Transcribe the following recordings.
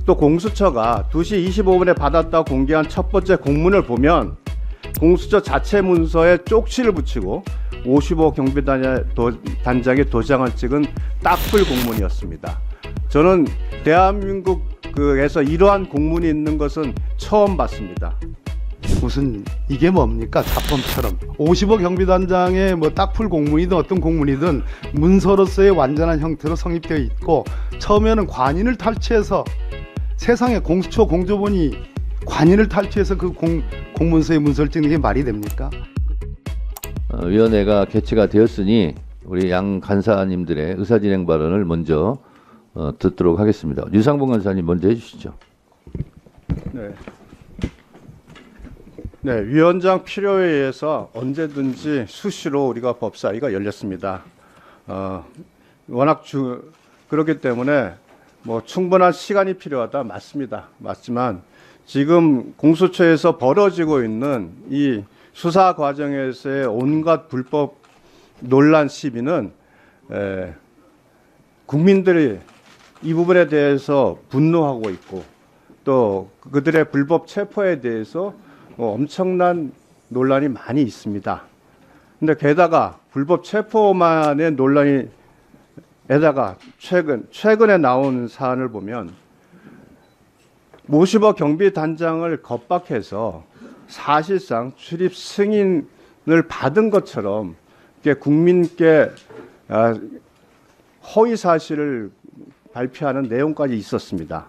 또 공수처가 2시 25분에 받았다고 공개한 첫 번째 공문을 보면 공수처 자체 문서에 쪽지를 붙이고 55 경비단장의 도장을 찍은 딱풀 공문이었습니다. 저는 대한민국에서 이러한 공문이 있는 것은 처음 봤습니다. 무슨 이게 뭡니까? 자범처럼 55 경비단장의 뭐 딱풀 공문이든 어떤 공문이든 문서로서의 완전한 형태로 성립되어 있고, 처음에는 관인을 탈취해서, 세상에 공수처 공조본이 관인을 탈취해서 그 공문서에 문서를 찍는 게 말이 됩니까? 위원회가 개최가 되었으니 우리 양 간사님들의 의사진행 발언을 먼저 듣도록 하겠습니다. 유상봉 간사님 먼저 해주시죠. 네, 위원장 필요에 의해서 언제든지 수시로 우리가 법사위가 열렸습니다. 워낙 그렇기 때문에 뭐 충분한 시간이 필요하다 맞습니다. 맞지만 지금 공수처에서 벌어지고 있는 이 수사 과정에서의 온갖 불법 논란 시비는 국민들이 이 부분에 대해서 분노하고 있고, 또 그들의 불법 체포에 대해서 엄청난 논란이 많이 있습니다. 근데 게다가 불법 체포만의 논란에다가 최근에 나온 사안을 보면 55 경비단장을 겁박해서 사실상 출입 승인을 받은 것처럼 국민께 허위 사실을 발표하는 내용까지 있었습니다.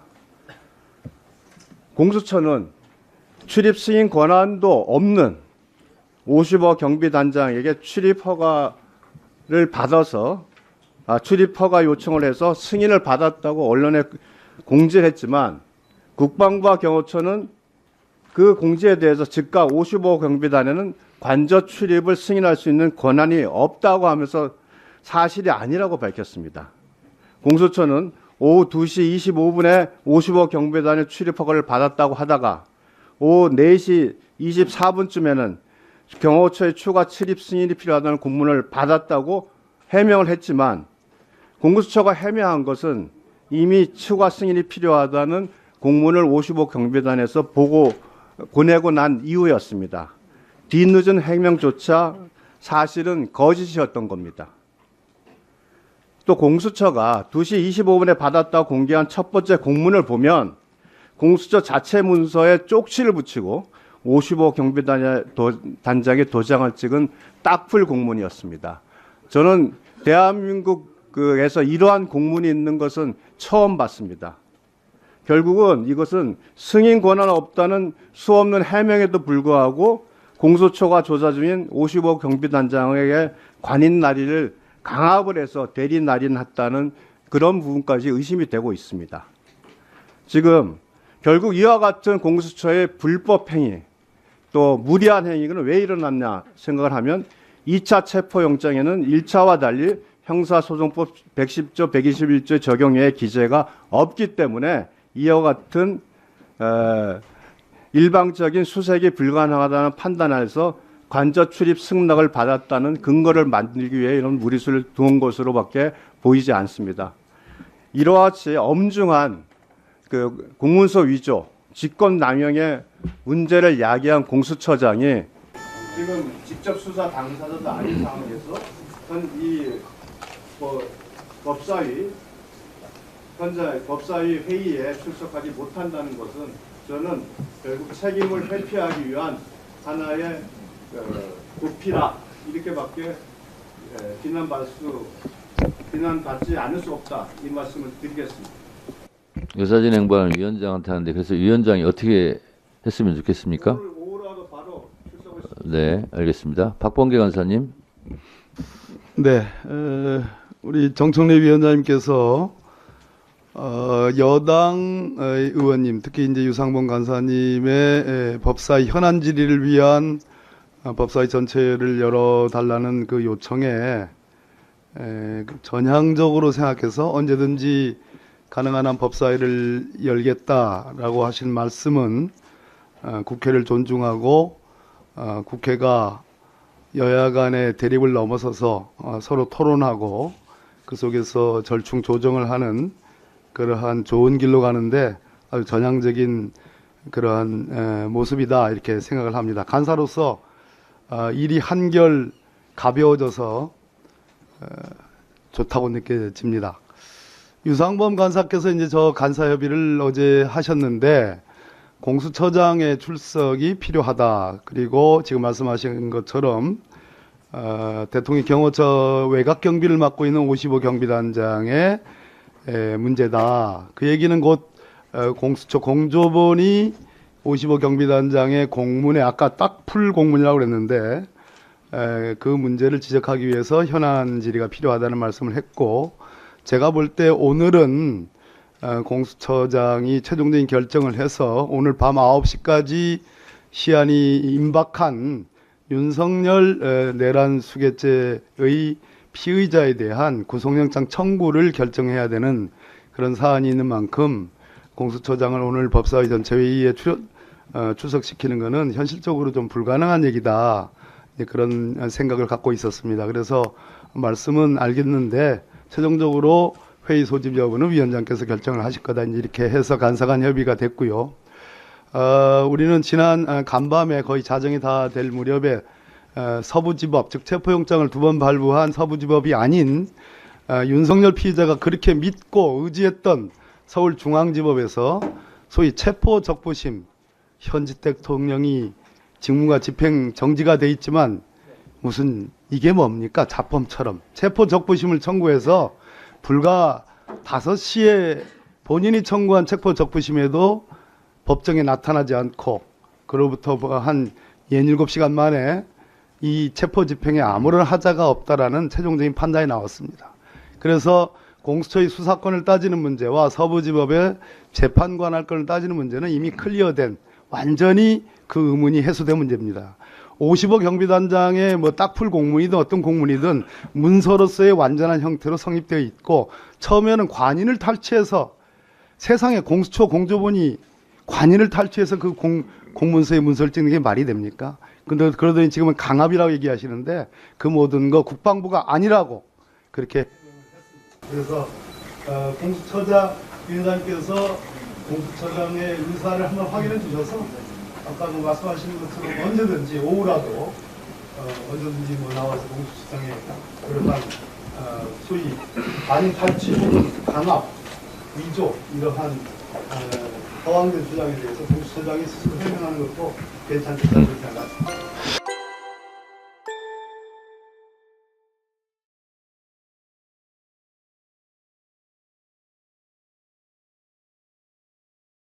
공수처는 출입 승인 권한도 없는 55 경비단장에게 출입 허가를 받아서 출입 허가 요청을 해서 승인을 받았다고 언론에 공지를 했지만, 국방부와 경호처는 그 공지에 대해서 즉각 55 경비단에는 관저 출입을 승인할 수 있는 권한이 없다고 하면서 사실이 아니라고 밝혔습니다. 공수처는 오후 2시 25분에 55 경비단의 출입 허가를 받았다고 하다가 오후 4시 24분쯤에는 경호처의 추가 출입 승인이 필요하다는 공문을 받았다고 해명을 했지만, 공수처가 해명한 것은 이미 추가 승인이 필요하다는 공문을 55 경비단에서 보내고 난 이후였습니다. 뒤늦은 해명조차 사실은 거짓이었던 겁니다. 또 공수처가 2시 25분에 받았다고 공개한 첫 번째 공문을 보면 공수처 자체 문서에 쪽지를 붙이고 55 경비단장의 도장을 찍은 딱풀 공문이었습니다. 저는 대한민국에서 이러한 공문이 있는 것은 처음 봤습니다. 결국은 이것은 승인 권한 없다는 수없는 해명에도 불구하고 공수처가 조사 중인 55 경비단장에게 관인 날인을 강압을 해서 대리 날인했다는 그런 부분까지 의심이 되고 있습니다. 지금 결국 이와 같은 공수처의 불법 행위, 또 무리한 행위는 왜 일어났냐 생각을 하면 2차 체포영장에는 1차와 달리 형사소송법 110조 121조의 적용외의 기재가 없기 때문에 이와 같은 일방적인 수색이 불가능하다는 판단에서 관저 출입 승낙을 받았다는 근거를 만들기 위해 이런 무리수를 두은 것으로밖에 보이지 않습니다. 이러한 엄중한 공문서 위조, 직권남용의 문제를 야기한 공수처장이 지금 직접 수사 당사자도 아닌 상황에서 이 법사위 회의에 출석하지 못한다는 것은 저는 결국 책임을 회피하기 위한 하나의 도피라, 이렇게밖에 비난받지 않을 수 없다, 이 말씀을 드리겠습니다. 의사진행 발언 위원장한테 하는데, 그래서 위원장이 어떻게 했으면 좋겠습니까? 오후라도 바로 출석을. 네, 알겠습니다. 박범계 간사님. 네, 우리 정청래 위원장님께서 여당 의원님, 특히 이제 유상봉 간사님의 법사위 현안 질의를 위한 법사위 전체를 열어달라는 그 요청에 전향적으로 생각해서 언제든지 가능한 한 법사위를 열겠다라고 하신 말씀은 국회를 존중하고 국회가 여야 간의 대립을 넘어서서 서로 토론하고 그 속에서 절충 조정을 하는 그러한 좋은 길로 가는데 아주 전향적인 그러한 모습이다 이렇게 생각을 합니다. 간사로서 일이 한결 가벼워져서 좋다고 느껴집니다. 유상범 간사께서 이제 저 간사협의를 어제 하셨는데 공수처장의 출석이 필요하다. 그리고 지금 말씀하신 것처럼 대통령 경호처 외곽 경비를 맡고 있는 55 경비단장의 문제다. 그 얘기는 곧 공수처 공조본이 55 경비단장의 공문에 아까 딱풀 공문이라고 그랬는데 그 문제를 지적하기 위해서 현안 질의가 필요하다는 말씀을 했고 제가 볼 때 오늘은 공수처장이 최종적인 결정을 해서 오늘 밤 9시까지 시한이 임박한 윤석열 내란 수괴죄의 피의자에 대한 구속영장 청구를 결정해야 되는 그런 사안이 있는 만큼 공수처장을 오늘 법사위 전체회의에 출석시키는 것은 현실적으로 좀 불가능한 얘기다. 그런 생각을 갖고 있었습니다. 그래서 말씀은 알겠는데 최종적으로 회의 소집 여부는 위원장께서 결정을 하실 거다. 이렇게 해서 간사간 협의가 됐고요. 우리는 지난 간밤에 거의 자정이 다 될 무렵에 서부지법, 즉 체포영장을 2번 발부한 서부지법이 아닌 윤석열 피의자가 그렇게 믿고 의지했던 서울중앙지법에서 소위 체포적부심, 현직 대통령이 직무가 집행 정지가 돼 있지만 무슨 이게 뭡니까? 자범처럼 체포적부심을 청구해서 불과 5시에 본인이 청구한 체포적부심에도 법정에 나타나지 않고 그로부터 한 67시간 만에 이 체포집행에 아무런 하자가 없다라는 최종적인 판단이 나왔습니다. 그래서 공수처의 수사권을 따지는 문제와 서부지법의 재판 관할 권을 따지는 문제는 이미 클리어된 완전히 그 의문이 해소된 문제입니다. 55 경비단장의 뭐 딱풀 공문이든 어떤 공문이든 문서로서의 완전한 형태로 성립되어 있고 처음에는 관인을 탈취해서 세상에 공수처 공조본이 관인을 탈취해서 그 공문서에 문서를 찍는 게 말이 됩니까? 근데 그러더니 지금은 강압이라고 얘기하시는데 그 모든 거 국방부가 아니라고 그렇게 그래서 공수처장 위원장께서 공수처장의 의사를 한번 확인해 주셔서 아까 뭐 말씀하신 것처럼 언제든지 오후라도 언제든지 뭐 나와서 공수처장의 그러한 소위 관인 탈취, 강압, 위조 이러한 허황된 주장에 대해서 공수처장이 스스로 해명하는 것도 괜찮겠다는 생각합니다.